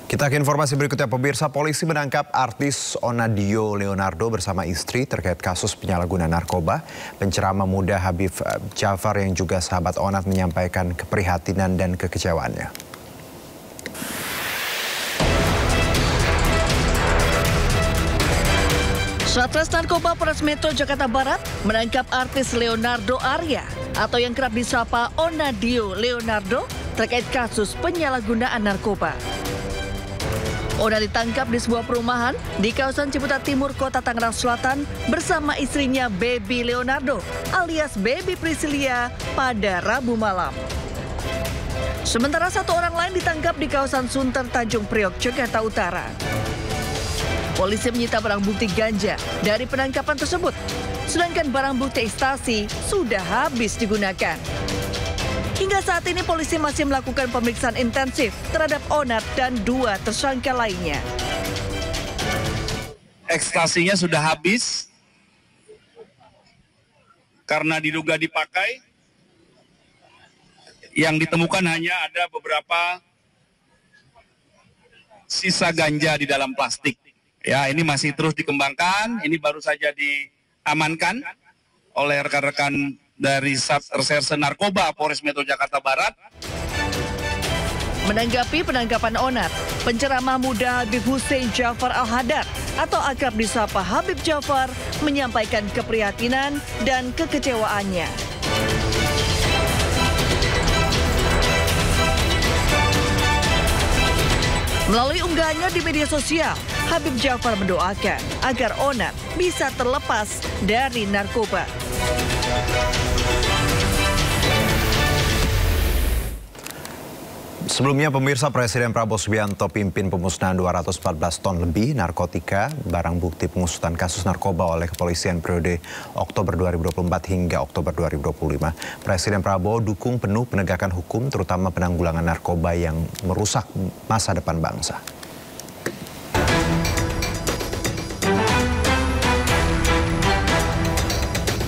Kita ke informasi berikutnya, pemirsa. Polisi menangkap artis Onadio Leonardo bersama istri terkait kasus penyalahgunaan narkoba. Penceramah muda Habib Jafar yang juga sahabat Onat menyampaikan keprihatinan dan kekecewaannya. Satres Narkoba Polres Metro Jakarta Barat menangkap artis Leonardo Arya atau yang kerap disapa Onadio Leonardo terkait kasus penyalahgunaan narkoba. Ona ditangkap di sebuah perumahan di kawasan Ciputat Timur, Kota Tangerang Selatan bersama istrinya Baby Leonardo alias Baby Priscilia pada Rabu malam. Sementara satu orang lain ditangkap di kawasan Sunter Tanjung Priok, Jakarta Utara. Polisi menyita barang bukti ganja dari penangkapan tersebut, sedangkan barang bukti ekstasi sudah habis digunakan. Hingga saat ini polisi masih melakukan pemeriksaan intensif terhadap Onat dan dua tersangka lainnya. Ekstasinya sudah habis karena diduga dipakai. Yang ditemukan hanya ada beberapa sisa ganja di dalam plastik. Ya, ini masih terus dikembangkan. Ini baru saja diamankan oleh rekan-rekan dari Satres Narkoba Polres Metro Jakarta Barat. Menanggapi penangkapan Onat, penceramah muda Habib Hussein Jafar Al-Hadar atau akrab disapa Habib Jafar menyampaikan keprihatinan dan kekecewaannya. Melalui unggahannya di media sosial, Habib Jafar mendoakan agar Onat bisa terlepas dari narkoba. Sebelumnya, pemirsa, Presiden Prabowo Subianto pimpin pemusnahan 214 ton lebih narkotika, barang bukti pengusutan kasus narkoba oleh kepolisian periode Oktober 2024 hingga Oktober 2025. Presiden Prabowo dukung penuh penegakan hukum, terutama penanggulangan narkoba yang merusak masa depan bangsa.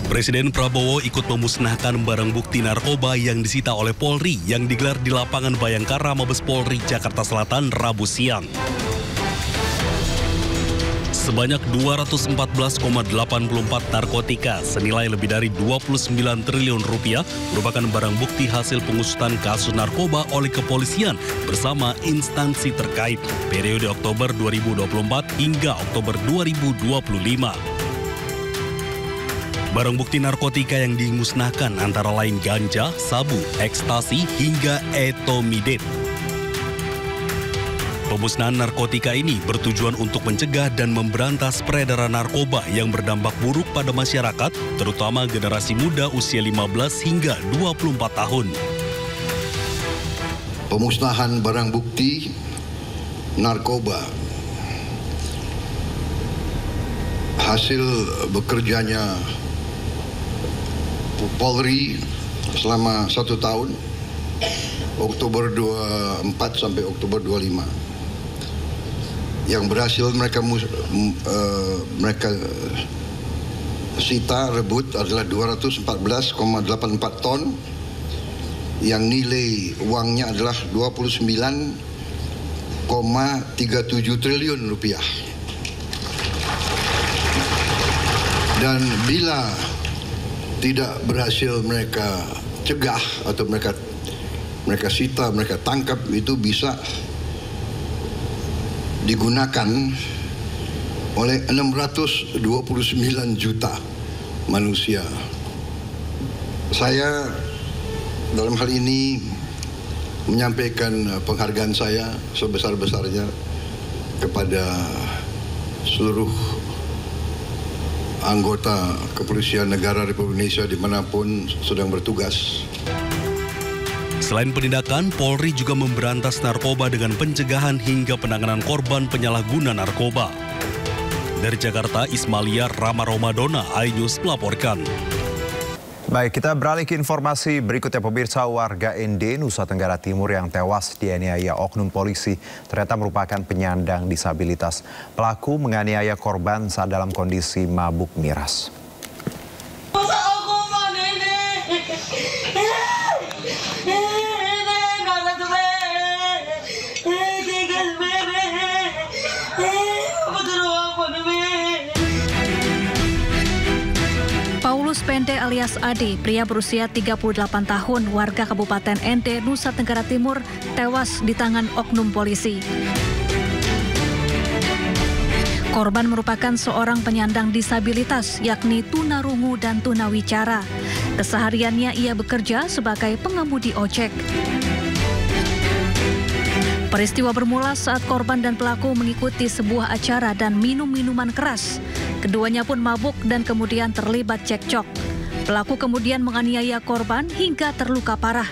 Presiden Prabowo ikut memusnahkan barang bukti narkoba yang disita oleh Polri yang digelar di lapangan Bayangkara Mabes Polri, Jakarta Selatan, Rabu siang. Sebanyak 214,84 narkotika senilai lebih dari 29 triliun rupiah merupakan barang bukti hasil pengusutan kasus narkoba oleh kepolisian bersama instansi terkait periode Oktober 2024 hingga Oktober 2025. Barang bukti narkotika yang dimusnahkan antara lain ganja, sabu, ekstasi, hingga etomidate. Pemusnahan narkotika ini bertujuan untuk mencegah dan memberantas peredaran narkoba yang berdampak buruk pada masyarakat, terutama generasi muda usia 15 hingga 24 tahun. Pemusnahan barang bukti narkoba hasil bekerjanya Polri selama 1 tahun, Oktober 24 sampai Oktober 25. Yang berhasil mereka sita rebut adalah 214,84 ton, yang nilai uangnya adalah 29,37 triliun rupiah. Dan bila tidak berhasil mereka cegah atau mereka sita, mereka tangkap, itu bisa digunakan oleh 629 juta manusia. Saya dalam hal ini menyampaikan penghargaan saya sebesar-besarnya kepada seluruh anggota Kepolisian Negara Republik Indonesia dimanapun sedang bertugas. Selain penindakan, Polri juga memberantas narkoba dengan pencegahan hingga penanganan korban penyalahguna narkoba. Dari Jakarta, Ismalia Rama Romadona, iNews melaporkan. Baik, kita beralih ke informasi berikutnya, pemirsa. Warga ND, Nusa Tenggara Timur yang tewas dianiaya oknum polisi ternyata merupakan penyandang disabilitas. Pelaku menganiaya korban saat dalam kondisi mabuk miras. Pende alias Adi, pria berusia 38 tahun, warga Kabupaten Ende, Nusa Tenggara Timur, tewas di tangan oknum polisi. Korban merupakan seorang penyandang disabilitas, yakni tunarungu dan tunawicara. Kesehariannya ia bekerja sebagai pengemudi ojek. Peristiwa bermula saat korban dan pelaku mengikuti sebuah acara dan minum minuman keras. Keduanya pun mabuk dan kemudian terlibat cekcok. Pelaku kemudian menganiaya korban hingga terluka parah.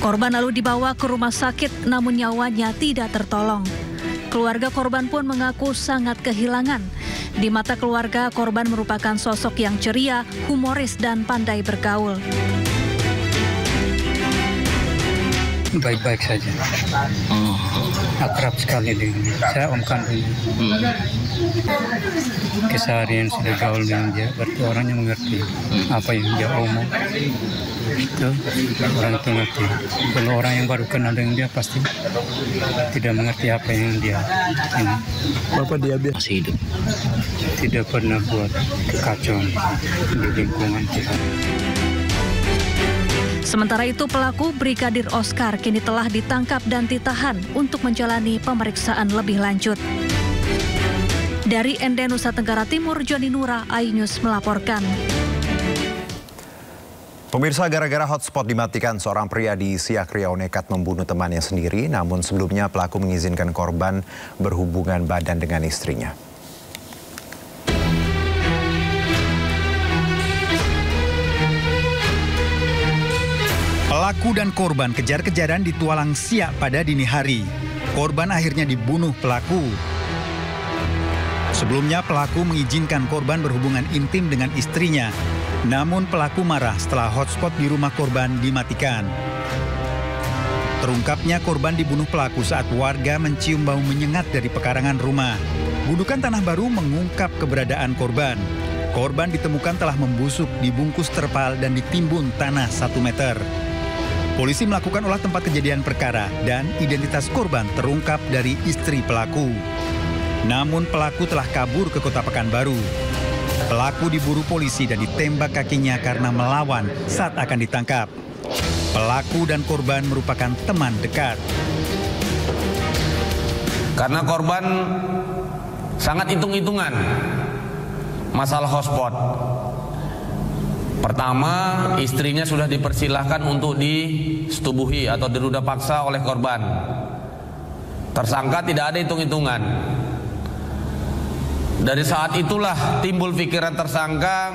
Korban lalu dibawa ke rumah sakit, namun nyawanya tidak tertolong. Keluarga korban pun mengaku sangat kehilangan. Di mata keluarga, korban merupakan sosok yang ceria, humoris, dan pandai bergaul. Baik-baik saja. Akrab sekali dengan dia. Saya om kandung. Keseharian sudah gaul dengan dia, berarti orangnya mengerti apa yang dia omong. Itu orang itu ngerti. Kalau orang yang baru kenal dengan dia pasti tidak mengerti apa yang dia ini. Bapak dia biasa hidup. Tidak pernah buat kekacauan di lingkungan kita. Sementara itu, pelaku Brigadir Oscar kini telah ditangkap dan ditahan untuk menjalani pemeriksaan lebih lanjut. Dari Ende, Nusa Tenggara Timur, Joni Nura, iNews melaporkan. Pemirsa, gara-gara hotspot dimatikan, seorang pria di Siak Riau nekat membunuh temannya sendiri, namun sebelumnya pelaku mengizinkan korban berhubungan badan dengan istrinya. Pelaku dan korban kejar-kejaran di Tualang Siak pada dini hari. Korban akhirnya dibunuh pelaku. Sebelumnya pelaku mengizinkan korban berhubungan intim dengan istrinya. Namun pelaku marah setelah hotspot di rumah korban dimatikan. Terungkapnya korban dibunuh pelaku saat warga mencium bau menyengat dari pekarangan rumah. Gundukan Tanah Baru mengungkap keberadaan korban. Korban ditemukan telah membusuk, dibungkus terpal dan ditimbun tanah 1 meter. Polisi melakukan olah tempat kejadian perkara dan identitas korban terungkap dari istri pelaku. Namun pelaku telah kabur ke Kota Pekanbaru. Pelaku diburu polisi dan ditembak kakinya karena melawan saat akan ditangkap. Pelaku dan korban merupakan teman dekat. Karena korban sangat hitung-hitungan masalah hotspot. Pertama, istrinya sudah dipersilahkan untuk disetubuhi atau diruda paksa oleh korban. Tersangka tidak ada hitung-hitungan. Dari saat itulah timbul pikiran tersangka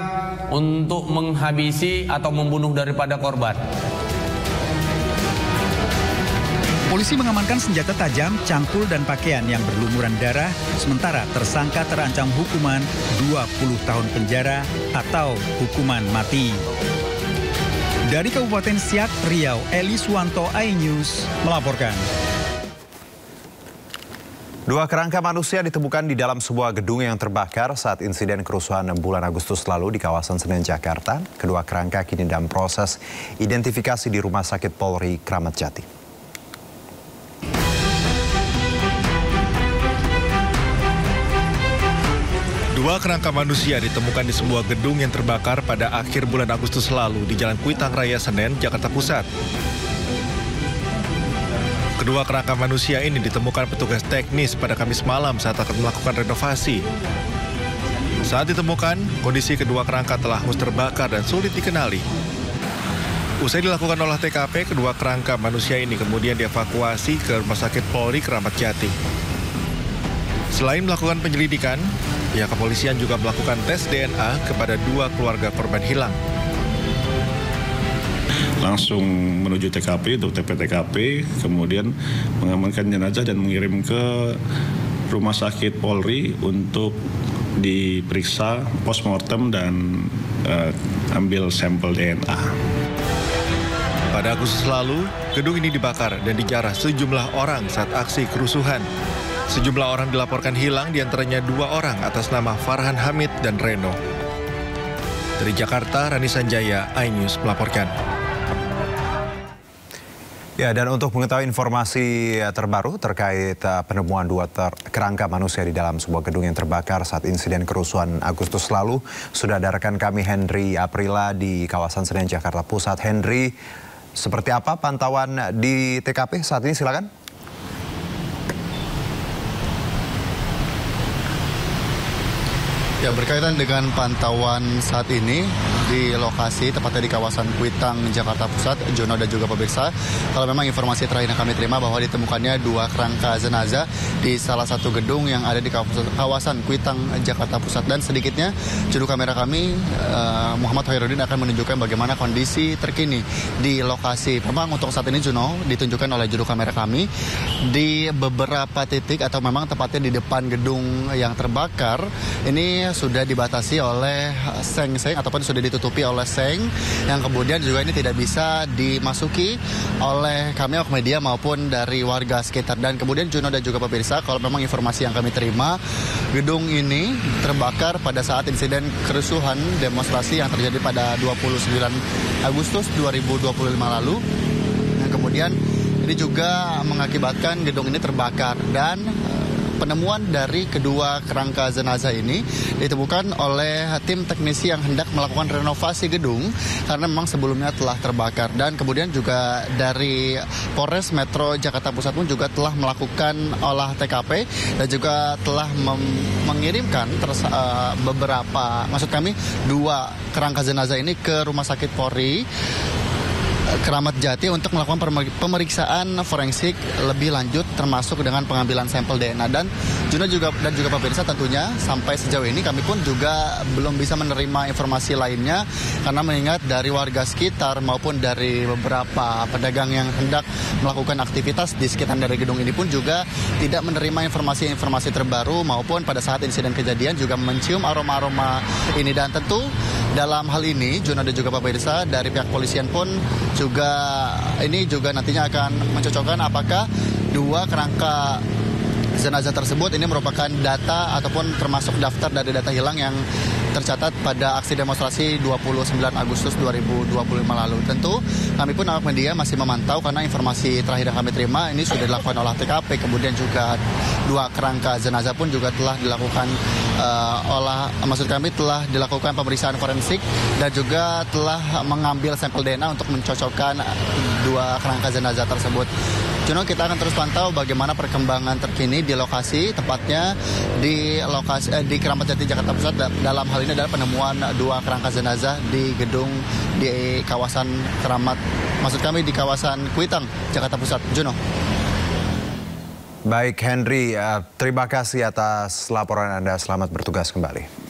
untuk menghabisi atau membunuh daripada korban. Polisi mengamankan senjata tajam, cangkul, dan pakaian yang berlumuran darah, sementara tersangka terancam hukuman 20 tahun penjara atau hukuman mati. Dari Kabupaten Siak, Riau, Eli Suwanto, iNews melaporkan. 2 kerangka manusia ditemukan di dalam sebuah gedung yang terbakar saat insiden kerusuhan bulan Agustus lalu di kawasan Senen, Jakarta. Kedua kerangka kini dalam proses identifikasi di Rumah Sakit Polri Kramat Jati. Dua kerangka manusia ditemukan di sebuah gedung yang terbakar pada akhir bulan Agustus lalu di Jalan Kuitang Raya, Senen, Jakarta Pusat. Kedua kerangka manusia ini ditemukan petugas teknis pada Kamis malam saat akan melakukan renovasi. Saat ditemukan, kondisi kedua kerangka telah hangus terbakar dan sulit dikenali. Usai dilakukan olah TKP, kedua kerangka manusia ini kemudian dievakuasi ke Rumah Sakit Polri Kramat Jati. Selain melakukan penyelidikan, pihak kepolisian juga melakukan tes DNA kepada 2 keluarga korban hilang. Langsung menuju TKP untuk TP-TKP, kemudian mengamankan jenazah dan mengirim ke Rumah Sakit Polri untuk diperiksa postmortem dan ambil sampel DNA. Pada Agustus lalu, gedung ini dibakar dan dijarah sejumlah orang saat aksi kerusuhan. Sejumlah orang dilaporkan hilang, diantaranya 2 orang atas nama Farhan Hamid dan Reno. Dari Jakarta, Rani Sanjaya, iNews melaporkan. Ya, dan untuk mengetahui informasi terbaru terkait penemuan 2 kerangka manusia di dalam sebuah gedung yang terbakar saat insiden kerusuhan Agustus lalu, sudah ada rekan kami Henry Aprila di kawasan Senen, Jakarta Pusat. Henry, seperti apa pantauan di TKP saat ini? Silakan. Ya, berkaitan dengan pantauan saat ini di lokasi, tepatnya di kawasan Kuitang, Jakarta Pusat, Jono dan juga pemirsa, kalau memang informasi terakhir yang kami terima bahwa ditemukannya 2 kerangka jenazah di salah satu gedung yang ada di kawasan Kuitang, Jakarta Pusat. Dan sedikitnya juru kamera kami, Muhammad Hoirudin, akan menunjukkan bagaimana kondisi terkini di lokasi. Memang untuk saat ini, Juno, ditunjukkan oleh juru kamera kami di beberapa titik atau memang tepatnya di depan gedung yang terbakar, ini sudah dibatasi oleh seng-seng ataupun sudah ditutupi oleh seng yang kemudian juga ini tidak bisa dimasuki oleh kami awak media maupun dari warga sekitar. Dan kemudian Juno dan juga pemirsa, kalau memang informasi yang kami terima, gedung ini terbakar pada saat insiden kerusuhan demonstrasi yang terjadi pada 29 Agustus 2025 lalu. Yang kemudian ini juga mengakibatkan gedung ini terbakar. Dan penemuan dari kedua kerangka jenazah ini ditemukan oleh tim teknisi yang hendak melakukan renovasi gedung karena memang sebelumnya telah terbakar. Dan kemudian juga dari Polres Metro Jakarta Pusat pun juga telah melakukan olah TKP dan juga telah mengirimkan beberapa, maksud kami 2 kerangka jenazah ini ke Rumah Sakit Polri Kramat Jati untuk melakukan pemeriksaan forensik lebih lanjut termasuk dengan pengambilan sampel DNA. Dan Juno juga pemirsa, tentunya sampai sejauh ini kami pun juga belum bisa menerima informasi lainnya karena mengingat dari warga sekitar maupun dari beberapa pedagang yang hendak melakukan aktivitas di sekitar dari gedung ini pun juga tidak menerima informasi-informasi terbaru maupun pada saat insiden kejadian juga mencium aroma-aroma ini. Dan tentu dalam hal ini Juno dan juga pemirsa, dari pihak polisian pun juga nantinya akan mencocokkan apakah 2 kerangka jenazah tersebut ini merupakan data ataupun termasuk daftar dari data hilang yang tercatat pada aksi demonstrasi 29 Agustus 2025 lalu. Tentu kami pun awak media masih memantau karena informasi terakhir yang kami terima ini sudah dilakukan olah TKP, kemudian juga 2 kerangka jenazah pun juga telah dilakukan telah dilakukan pemeriksaan forensik dan juga telah mengambil sampel DNA untuk mencocokkan 2 kerangka jenazah tersebut. Juno, kita akan terus pantau bagaimana perkembangan terkini di lokasi, tepatnya di Kramat Jati, Jakarta Pusat. Dalam hal ini adalah penemuan 2 kerangka jenazah di gedung di kawasan di kawasan Kuitang, Jakarta Pusat. Juno. Baik Henry, terima kasih atas laporan Anda. Selamat bertugas kembali.